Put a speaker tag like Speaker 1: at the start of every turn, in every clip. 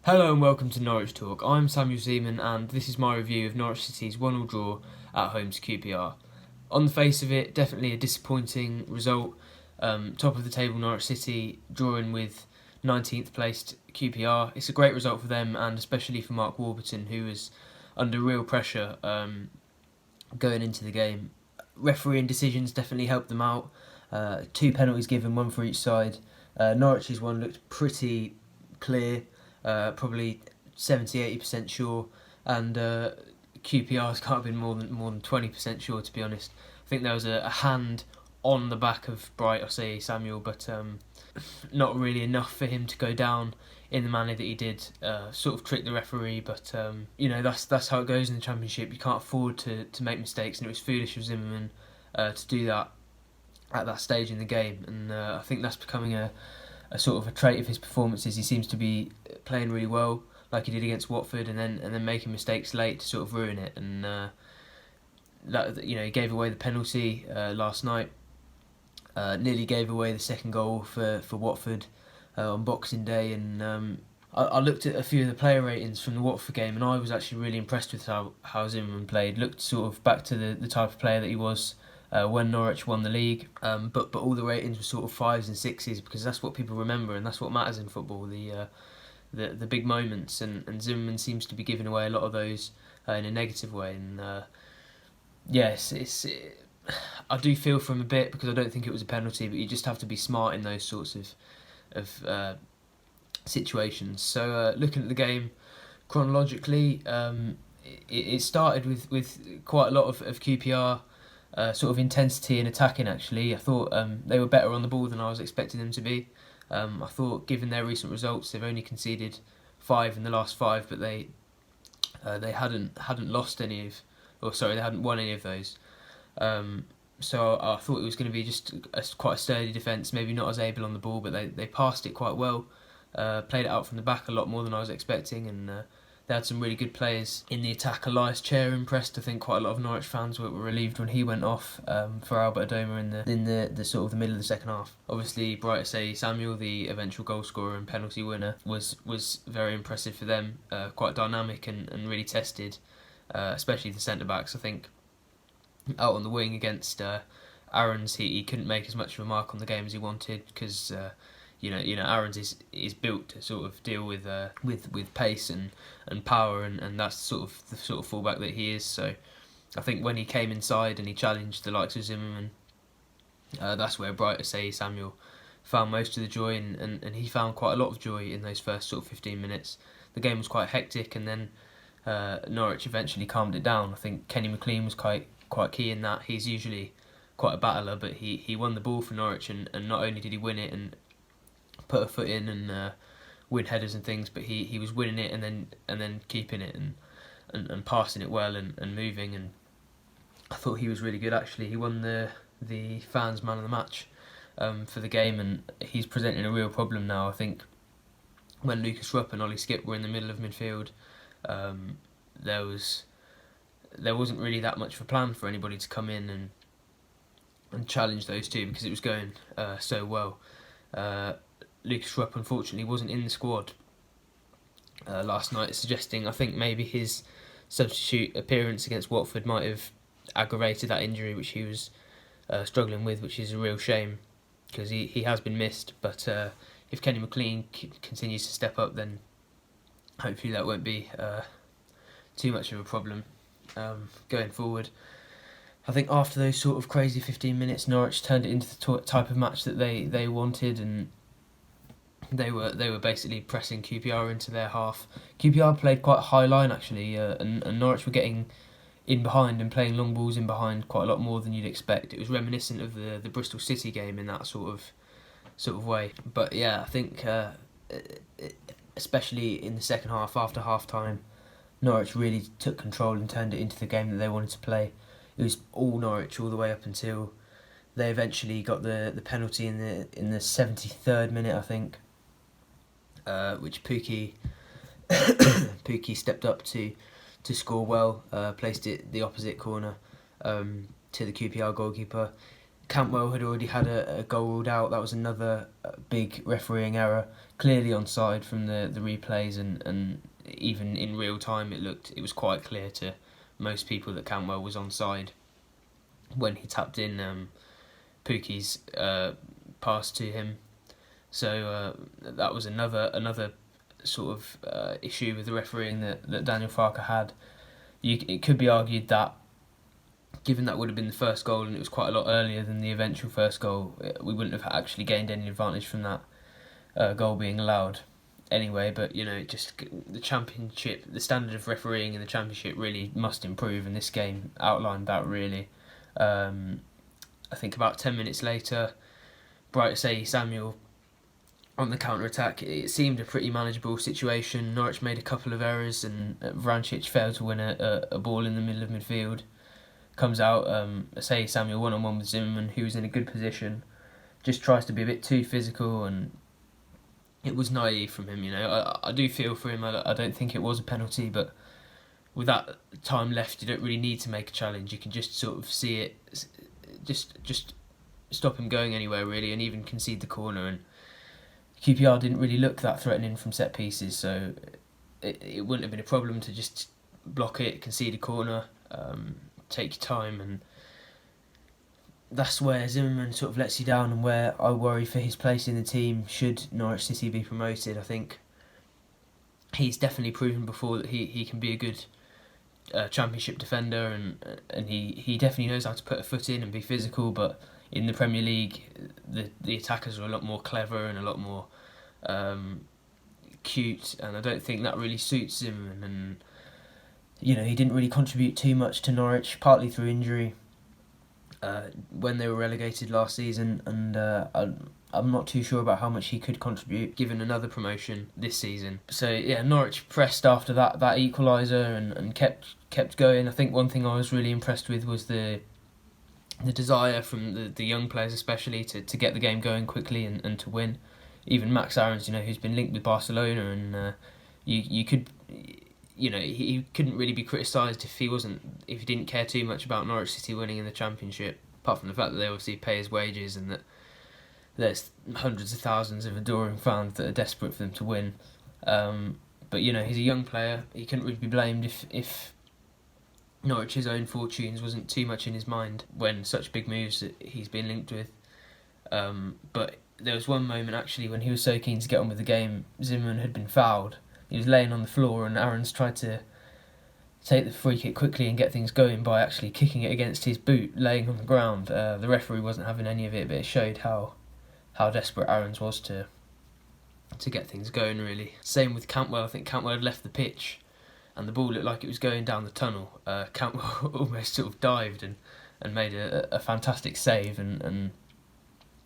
Speaker 1: Hello and welcome to Norwich Talk. I'm Samuel Seaman and this is my review of Norwich City's 1-1 draw at home to QPR. On the face of it, definitely a disappointing result. Top of the table Norwich City drawing with 19th placed QPR. It's a great result for them and especially for Mark Warburton, who was under real pressure going into the game. Refereeing decisions definitely helped them out. Two penalties given, one for each side. Norwich's one looked pretty clear. Probably 70-80% sure, and QPR's can't have been more than 20% sure, to be honest. I think there was a hand on the back of Bright Osei Samuel, but not really enough for him to go down in the manner that he did. Sort of tricked the referee, but that's how it goes in the Championship. You can't afford to make mistakes, and it was foolish of Zimmerman to do that at that stage in the game, and I think that's becoming a sort of a trait of his performances. He seems to be playing really well, like he did against Watford, and then making mistakes late to sort of ruin it. And he gave away the penalty last night. Nearly gave away the second goal for Watford on Boxing Day. And I looked at a few of the player ratings from the Watford game, and I was actually really impressed with how Zimmerman played. Looked sort of back to the type of player that he was when Norwich won the league, but all the ratings were sort of 5s and 6s because that's what people remember and that's what matters in football, the big moments, and Zimmerman seems to be giving away a lot of those in a negative way. And I do feel for him a bit because I don't think it was a penalty, but you just have to be smart in those sorts of situations. So looking at the game chronologically, it started with quite a lot of QPR sort of intensity and attacking. Actually, I thought they were better on the ball than I was expecting them to be. I thought, given their recent results, they've only conceded 5 in the last 5, but they hadn't lost any of, they hadn't won any of those. So I thought it was going to be just quite a sturdy defence, maybe not as able on the ball, but they passed it quite well, played it out from the back a lot more than I was expecting, and they had some really good players in the attack. Elias Chair impressed. I think quite a lot of Norwich fans were relieved when he went off for Albert Adoma in the sort of the middle of the second half. Obviously, Bright Osei Samuel, the eventual goal scorer and penalty winner, was very impressive for them. Quite dynamic and really tested, especially the centre backs. I think out on the wing against Aarons, he couldn't make as much of a mark on the game as he wanted because. Aarons is built to sort of deal with pace and power, and that's the sort of fullback that he is. So I think when he came inside and he challenged the likes of Zimmerman, that's where Bright Osei Samuel found most of the joy, and he found quite a lot of joy in those first sort of 15 minutes. The game was quite hectic, and then Norwich eventually calmed it down. I think Kenny McLean was quite key in that. He's usually quite a battler, but he won the ball for Norwich, and not only did he win it and put a foot in and win headers and things, but he was winning it and then keeping it and passing it well and moving, and I thought he was really good actually. He won the fans man of the match for the game, and he's presenting a real problem now. I think when Lucas Rupp and Ollie Skip were in the middle of midfield, there wasn't really that much of a plan for anybody to come in and challenge those two because it was going so well. Lucas Rupp unfortunately wasn't in the squad last night, suggesting I think maybe his substitute appearance against Watford might have aggravated that injury which he was struggling with, which is a real shame because he has been missed. But if Kenny McLean continues to step up, then hopefully that won't be too much of a problem going forward. I think after those sort of crazy 15 minutes, Norwich turned it into the type of match that they wanted, and they were basically pressing QPR into their half. QPR played quite a high line actually, and Norwich were getting in behind and playing long balls in behind quite a lot more than you'd expect. It was reminiscent of the Bristol City game in that sort of way. But yeah, I think especially in the second half, after half time, Norwich really took control and turned it into the game that they wanted to play. It was all Norwich all the way up until they eventually got the penalty in the 73rd minute, I think, which Pukki stepped up to score well, placed it the opposite corner to the QPR goalkeeper. Cantwell had already had a goal ruled out. That was another big refereeing error, clearly onside from the replays, and even in real time it was quite clear to most people that Cantwell was onside when he tapped in Pukki's pass to him. So that was another sort of issue with the refereeing that Daniel Farke had. It could be argued that, given that would have been the first goal and it was quite a lot earlier than the eventual first goal, we wouldn't have actually gained any advantage from that goal being allowed anyway. But the championship, the standard of refereeing in the championship really must improve, and this game outlined that really. I think about 10 minutes later, Bright Samuel on the counter-attack, it seemed a pretty manageable situation. Norwich made a couple of errors and Vrancic failed to win a ball in the middle of midfield. Comes out, Samuel one-on-one with Zimmerman, who was in a good position, just tries to be a bit too physical, and it was naive from him. I do feel for him. I don't think it was a penalty, but with that time left, you don't really need to make a challenge. You can just sort of see it, just stop him going anywhere really, and even concede the corner. And QPR didn't really look that threatening from set pieces, so it wouldn't have been a problem to just block it, concede a corner, take your time, and that's where Zimmerman sort of lets you down, and where I worry for his place in the team should Norwich City be promoted. I think he's definitely proven before that he can be a good championship defender, and he definitely knows how to put a foot in and be physical, but in the Premier League the attackers are a lot more clever and a lot more cute, and I don't think that really suits him. And he didn't really contribute too much to Norwich, partly through injury when they were relegated last season, and I'm not too sure about how much he could contribute given another promotion this season. So yeah, Norwich pressed after that equaliser and kept going. I think one thing I was really impressed with was the desire from the young players especially to get the game going quickly and to win. Even Max Aarons, who's been linked with Barcelona, and you could, he couldn't really be criticised if he didn't care too much about Norwich City winning in the Championship, apart from the fact that they obviously pay his wages and that there's hundreds of thousands of adoring fans that are desperate for them to win. But he's a young player. He couldn't really be blamed if Norwich's own fortunes wasn't too much in his mind when such big moves that he's been linked with. But there was one moment actually when he was so keen to get on with the game. Zimmerman had been fouled. He was laying on the floor, and Aarons tried to take the free kick quickly and get things going by actually kicking it against his boot, laying on the ground. The referee wasn't having any of it, but it showed how desperate Aarons was to get things going really. Same with Cantwell. I think Cantwell had left the pitch and the ball looked like it was going down the tunnel. Cantwell almost sort of dived and made a fantastic save and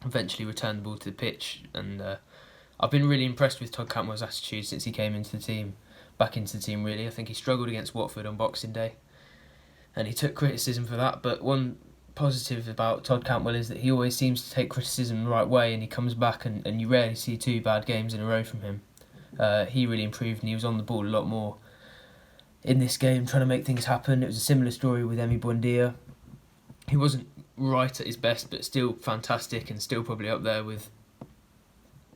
Speaker 1: eventually returned the ball to the pitch. And I've been really impressed with Todd Cantwell's attitude since he came back into the team really. I think he struggled against Watford on Boxing Day, and he took criticism for that. But one positive about Todd Cantwell is that he always seems to take criticism the right way, and he comes back and you rarely see two bad games in a row from him. He really improved, and he was on the ball a lot more in this game, trying to make things happen. It was a similar story with Emi Buendia. He wasn't right at his best, but still fantastic, and still probably up there with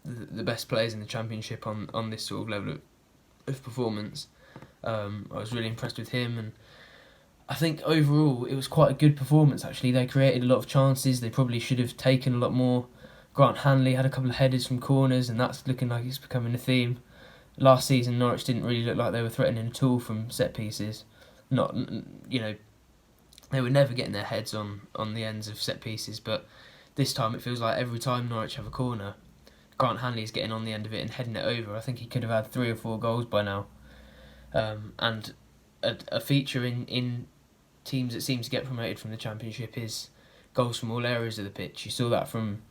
Speaker 1: the best players in the Championship on this sort of level of performance. I was really impressed with him, and I think overall it was quite a good performance actually. They created a lot of chances. They probably should have taken a lot more. Grant Hanley had a couple of headers from corners, and that's looking like it's becoming a theme. Last season Norwich didn't really look like they were threatening at all from set pieces. They were never getting their heads on the ends of set pieces, but this time it feels like every time Norwich have a corner, Grant Hanley's getting on the end of it and heading it over. I think he could have had 3 or 4 goals by now. And a feature in teams that seem to get promoted from the Championship is goals from all areas of the pitch. You saw that from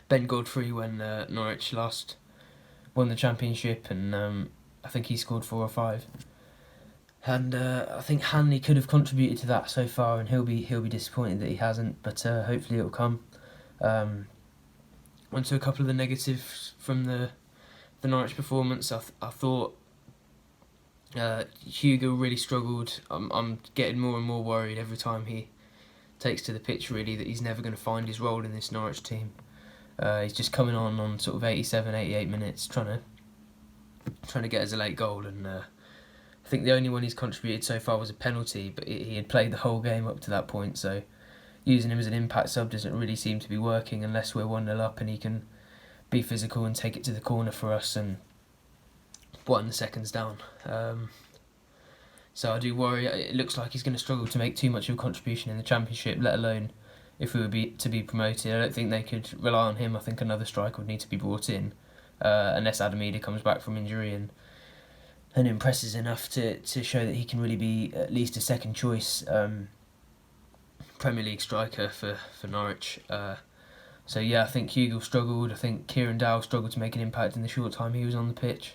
Speaker 1: Ben Godfrey when Norwich last won the Championship, and I think he scored 4 or 5. And I think Hanley could have contributed to that so far, and he'll be disappointed that he hasn't. But hopefully it'll come. On to a couple of the negatives from the Norwich performance. I thought Hugo really struggled. I'm getting more and more worried every time he takes to the pitch really that he's never going to find his role in this Norwich team. He's just coming on sort of 87, 88 minutes, trying to get us a late goal, and I think the only one he's contributed so far was a penalty, but he had played the whole game up to that point, so using him as an impact sub doesn't really seem to be working unless we're 1-0 up and he can be physical and take it to the corner for us and 1 seconds down. So I do worry. It looks like he's going to struggle to make too much of a contribution in the Championship, let alone if we were to be promoted. I don't think they could rely on him. I think another striker would need to be brought in, unless Adamida comes back from injury and impresses enough to show that he can really be at least a second choice Premier League striker for Norwich. So yeah, I think Hugo struggled. I think Kieran Dowell struggled to make an impact in the short time he was on the pitch.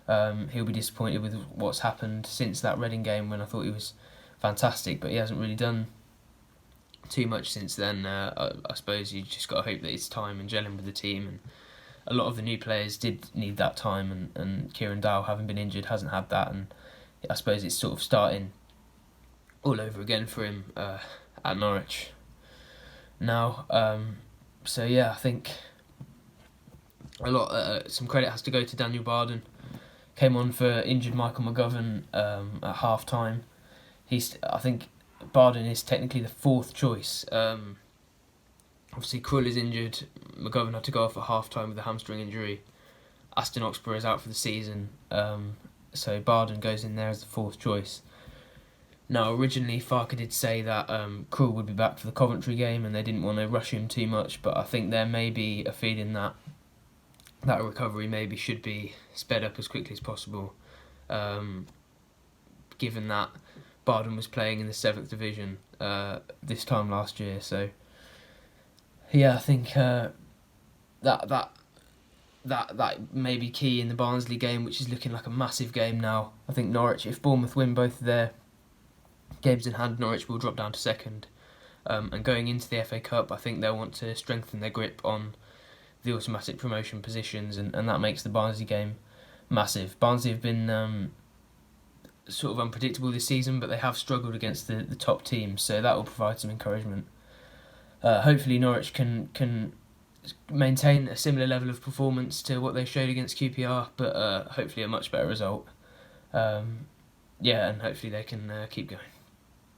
Speaker 1: He'll be disappointed with what's happened since that Reading game when I thought he was fantastic, but he hasn't really done too much since then. I suppose you just got to hope that it's time and gelling with the team, and a lot of the new players did need that time, and Kieran Dowell, having been injured, hasn't had that, and I suppose it's sort of starting all over again for him at Norwich now. So yeah, I think some credit has to go to Daniel Barden. Came on for injured Michael McGovern at half time. I think Barden is technically the fourth choice. Obviously Krull is injured. McGovern had to go off at half time with a hamstring injury. Aston Oxborough is out for the season. So Barden goes in there as the fourth choice. Now, originally Farke did say that Krull would be back for the Coventry game and they didn't want to rush him too much, but I think there may be a feeling that recovery maybe should be sped up as quickly as possible, given that Barden was playing in the 7th Division this time last year. So yeah, I think that may be key in the Barnsley game, which is looking like a massive game now. I think Norwich, if Bournemouth win both of their games in hand, Norwich will drop down to second. And going into the FA Cup, I think they'll want to strengthen their grip on the automatic promotion positions, and that makes the Barnsley game massive. Barnsley have been sort of unpredictable this season, but they have struggled against the top teams, so that will provide some encouragement. Hopefully Norwich can maintain a similar level of performance to what they showed against QPR, but hopefully a much better result. And hopefully they can keep going.